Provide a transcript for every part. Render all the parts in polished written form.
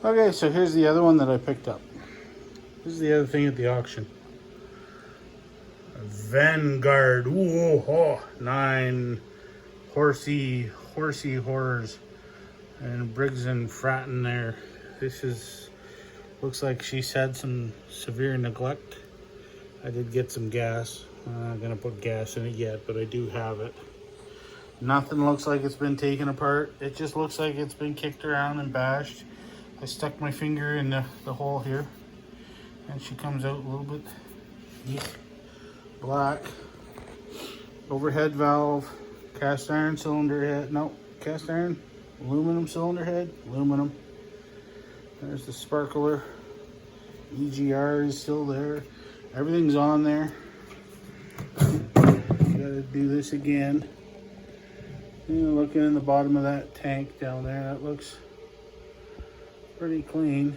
Okay, so here's the other one that I picked up. This is the other thing at the auction. Vanguard. Ooh, oh, 9 horsey horrors. And Briggs and Fratton there. This is, looks like she's had some severe neglect. I did get some gas. I'm not gonna put gas in it yet, but I do have it. Nothing looks like it's been taken apart. It just looks like it's been kicked around and bashed. I stuck my finger in the hole here, and she comes out a little bit black. Overhead valve, cast iron cylinder head. No, cast iron, aluminum cylinder head, aluminum. There's the sparkler. EGR is still there. Everything's on there. Gotta do this again. Looking in the bottom of that tank down there, that looks pretty clean.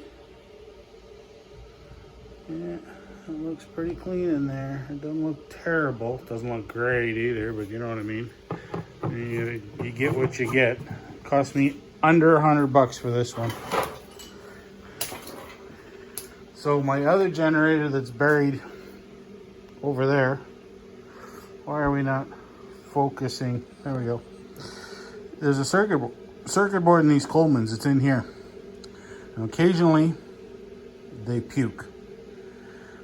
Yeah, it looks pretty clean in there. It doesn't look terrible. It doesn't look great either, but you know what I mean. You get what you get. It cost me under $100 for this one. So my other generator that's buried over there, why are we not focusing? There we go. There's a circuit board in these Colemans. It's in here. And occasionally they puke.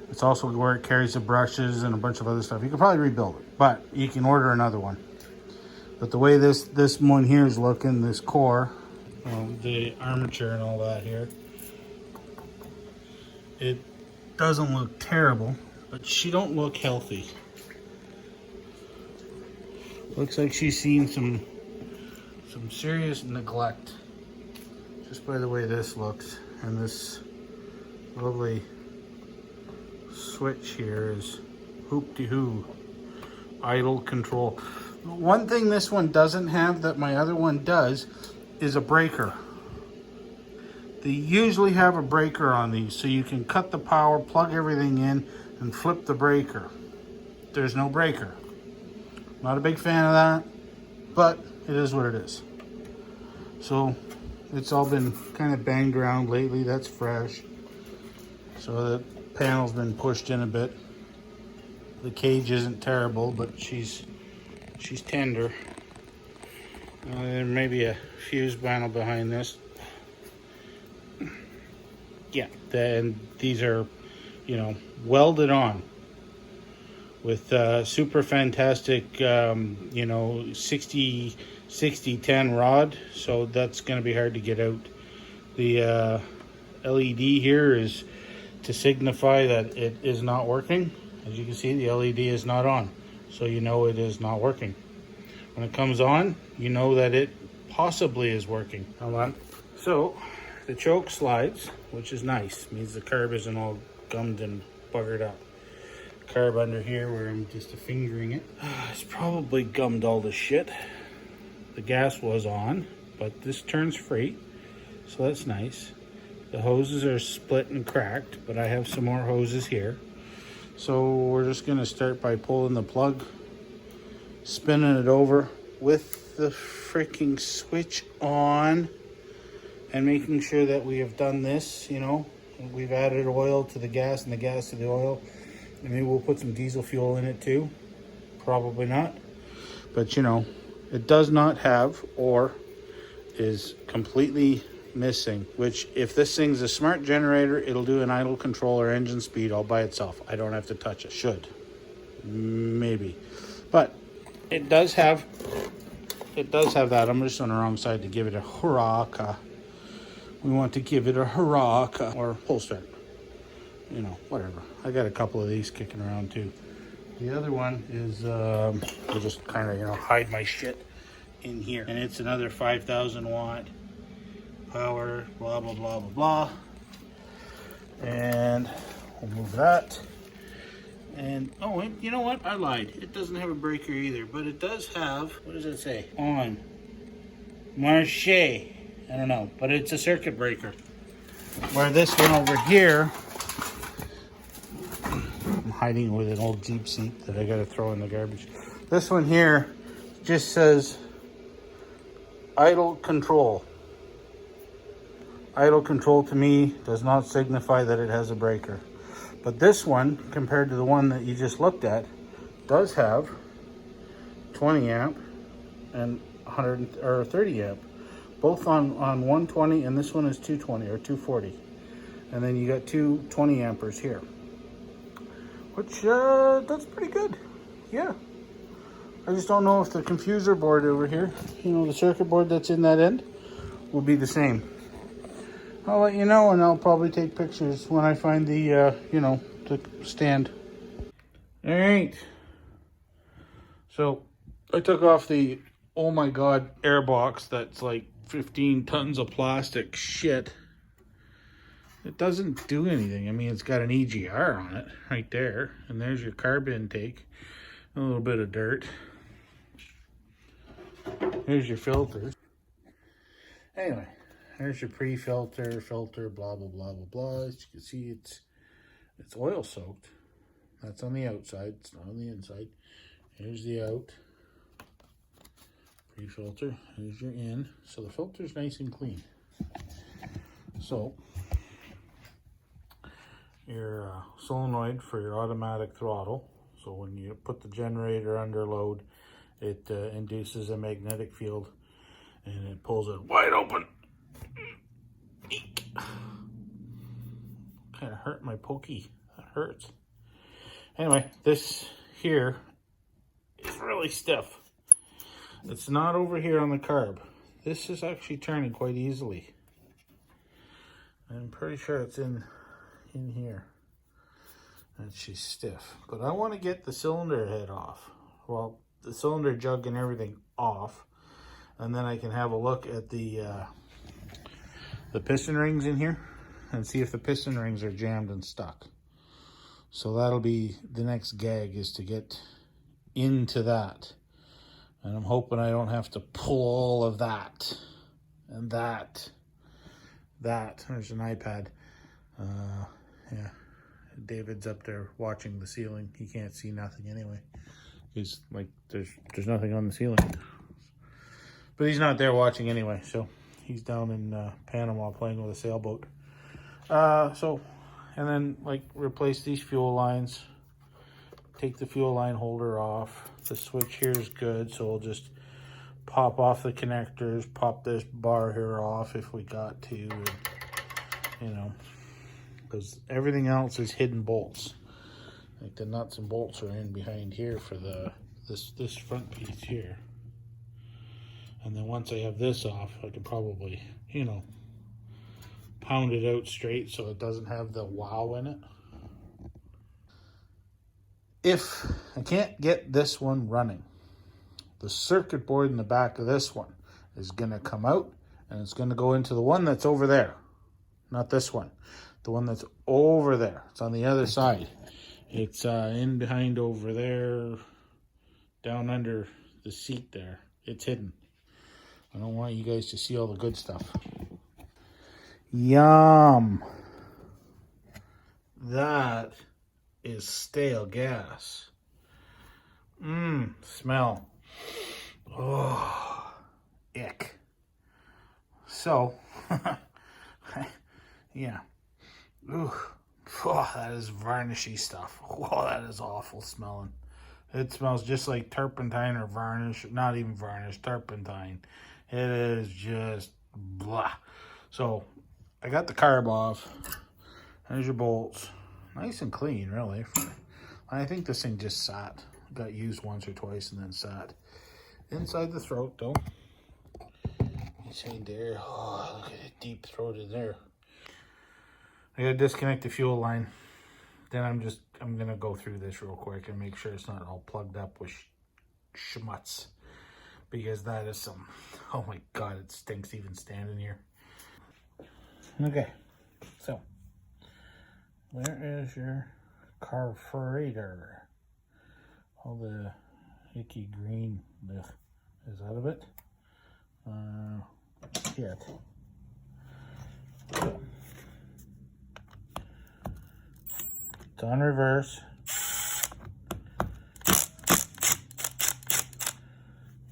It's also where it carries the brushes and a bunch of other stuff. You can probably rebuild it, but you can order another one. But the way this one here is looking, this core, the armature and all that here, it doesn't look terrible, but she don't look healthy. Looks like she's seen some serious neglect, just by the way this looks. And this lovely switch here is hoop-de-hoo, idle control. One thing this one doesn't have that my other one does is a breaker. They usually have a breaker on these, so you can cut the power, plug everything in, and flip the breaker. There's no breaker. Not a big fan of that, but it is what it is. So it's all been kind of banged around lately. That's fresh. So the panel's been pushed in a bit. The cage isn't terrible, but she's tender. There may be a fuse panel behind this. Yeah, and these are, welded on with super fantastic, 60-10 rod. So that's going to be hard to get out. The LED here is to signify that it is not working. As you can see, the LED is not on. So you know it is not working. When it comes on, you know that it possibly is working. Hold on. So the choke slides, which is nice. Means the carb isn't all gummed and buggered up. Carb under here where I'm just fingering it. It's probably gummed all the shit. The gas was on, but this turns free, so that's nice. The hoses are split and cracked, but I have some more hoses here. So we're just gonna start by pulling the plug, spinning it over with the freaking switch on, and making sure that we have done this, we've added oil to the gas and the gas to the oil. And maybe we'll put some diesel fuel in it too. Probably not. But it does not have, or is completely missing, which if this thing's a smart generator, it'll do an idle control or engine speed all by itself. I don't have to touch it. Should. Maybe. But it does have that. I'm just on the wrong side to give it a hurrah. We want to give it a hurrah or pull start. Whatever. I got a couple of these kicking around too. The other one is, I'll just kind of, hide my shit in here. And it's another 5,000 watt power, blah, blah, blah, blah, blah. And we'll move that. And, oh, you know what? I lied. It doesn't have a breaker either, but it does have, what does it say? On. Marche. I don't know, but it's a circuit breaker. Where this one over here, I'm hiding with an old Jeep seat that I gotta throw in the garbage. This one here just says idle control. idle control to me does not signify that it has a breaker. But this one, compared to the one that you just looked at, does have 20 amp and 100 or 30 amp, both on 120, and this one is 220 or 240. And then you got two 20 ampers here, which that's pretty good. Yeah. I just don't know if the confuser board over here, you know, the circuit board that's in that end, will be the same. I'll let you know, and I'll probably take pictures when I find the, you know, the stand. All right. So I took off the, oh my God, air box that's like 15 tons of plastic shit. It doesn't do anything. I mean, it's got an EGR on it right there. And there's your carb intake. A little bit of dirt. Here's your filters. Anyway, there's your pre-filter, filter, blah, blah, blah, blah, blah. As you can see, it's oil soaked. That's on the outside. It's not on the inside. Here's the out. Pre-filter. Here's your in. So the filter's nice and clean. So your solenoid for your automatic throttle. So when you put the generator under load, it induces a magnetic field and it pulls it wide open. Eek. Kind of hurt my pokey. That hurts. Anyway, this here is really stiff. It's not over here on the carb. This is actually turning quite easily. I'm pretty sure it's in here. And she's stiff. But I want to get the cylinder head off. Well, the cylinder jug and everything off. And then I can have a look at the piston rings in here and see if the piston rings are jammed and stuck. So that'll be the next gag, is to get into that. And I'm hoping I don't have to pull all of that and that. There's an iPad. Yeah, David's up there watching the ceiling. He can't see nothing anyway. He's like, there's nothing on the ceiling. But he's not there watching anyway, so he's down in Panama playing with a sailboat. And then like replace these fuel lines. Take the fuel line holder off. The switch here is good, so we'll just pop off the connectors, pop this bar here off if we got to, and, you know, because everything else is hidden bolts. Like the nuts and bolts are in behind here for this front piece here. And then once I have this off, I can probably, you know, pound it out straight so it doesn't have the wow in it. If I can't get this one running, the circuit board in the back of this one is going to come out and it's going to go into the one that's over there. Not this one. The one that's over there. It's on the other side. It's in behind over there, down under the seat there. It's hidden. I don't want you guys to see all the good stuff. Yum. That is stale gas. Smell. Oh, ick. So, yeah. Ooh, oh, that is varnishy stuff. Oh, that is awful smelling. It smells just like turpentine or varnish. Not even varnish, turpentine. It is just blah. So, I got the carb off. There's your bolts. Nice and clean, really. I think this thing just sat. Got used once or twice and then sat. Inside the throat, though. Inside there. Oh, look at it, deep throated there. I gotta disconnect the fuel line. Then I'm gonna go through this real quick and make sure it's not all plugged up with schmutz. Because that is some, oh my God, it stinks even standing here. Okay, so where is your carburetor? All the icky green is out of it. Shit. So, it's on reverse.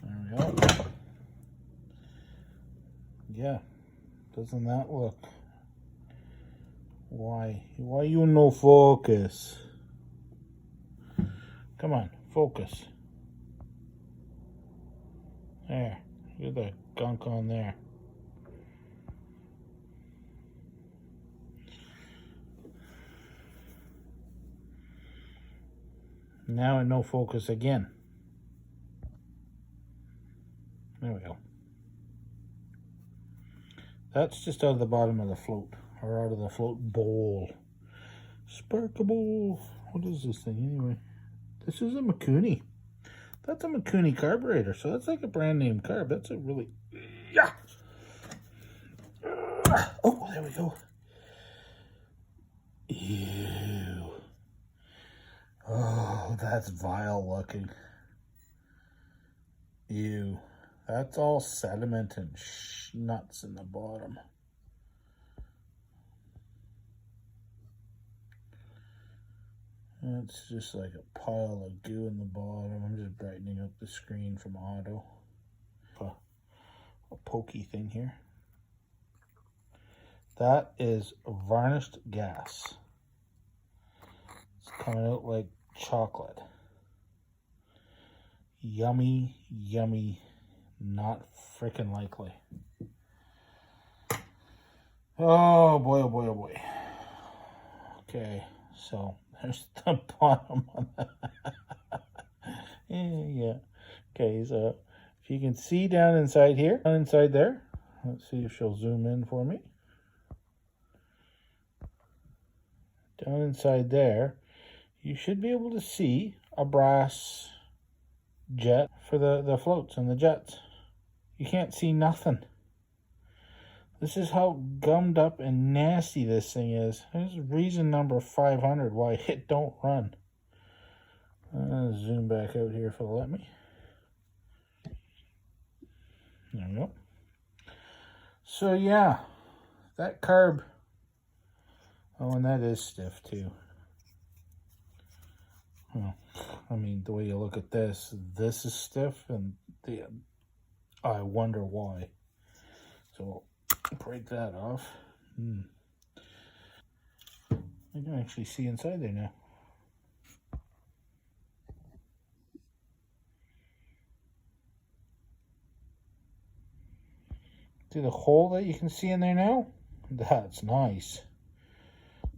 There we go. Yeah, doesn't that look Why you no focus? Come on, focus. There, get that gunk on there. Now it no focus again. There we go. That's just out of the bottom of the float, or out of the float bowl. Sparkable. What is this thing anyway? This is a Mikuni. That's a Mikuni carburetor, so that's like a brand name carb. That's a really, yeah. Oh, there we go. Ew. Oh, that's vile looking. Ew. That's all sediment and nuts in the bottom. It's just like a pile of goo in the bottom. I'm just brightening up the screen from auto. A pokey thing here. That is varnished gas. It's coming out like chocolate. Yummy, yummy, not freaking likely. Oh boy, oh boy, oh boy. Okay, so there's the bottom of that. Yeah. Okay, so if you can see down inside here, down inside there, let's see if she'll zoom in for me. Down inside there, you should be able to see a brass jet for the floats and the jets. You can't see nothing. This is how gummed up and nasty this thing is. There's reason number 500 why it don't run. I'll zoom back out here if it'll let me. There we go. So yeah, that carb. Oh, and that is stiff too. Well, I mean, the way you look at this is stiff, and I wonder why. So break that off. I can actually see inside there now. See the hole that you can see in there now? That's nice.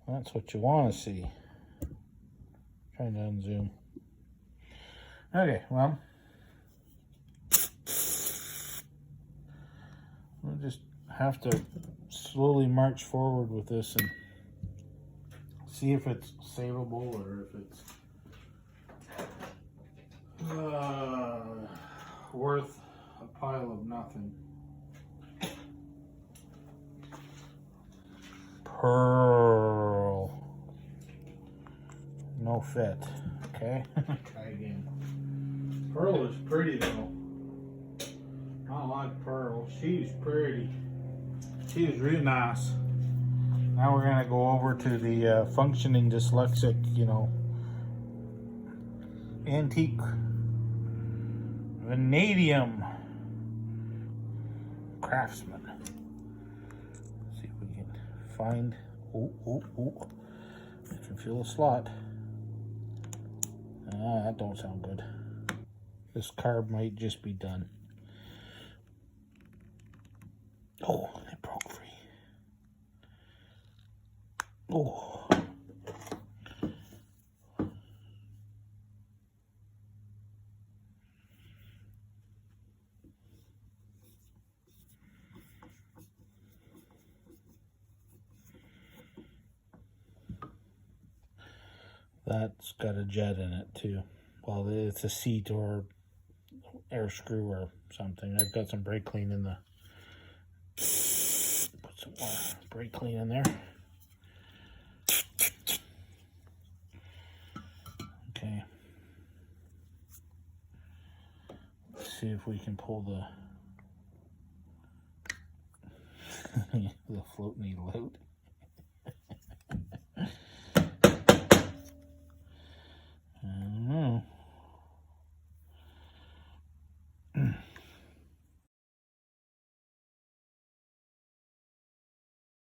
That's what you want to see. Trying to unzoom. Okay, well, we'll just have to slowly march forward with this and see if it's savable or if it's worth a pile of nothing. Pearl. No fit. Okay. Try again. Pearl is pretty though. I like Pearl. She's pretty. She's real nice. Now we're gonna go over to the functioning dyslexic, you know, antique vanadium craftsman. Let's see if we can find. Oh. I can feel a slot. That don't sound good. This carb might just be done. Oh, it broke free. Oh. That's got a jet in it too. Well, it's a seat or air screw or something. I've got some brake clean in the. Put some more brake clean in there. Okay. Let's see if we can pull the the float needle out.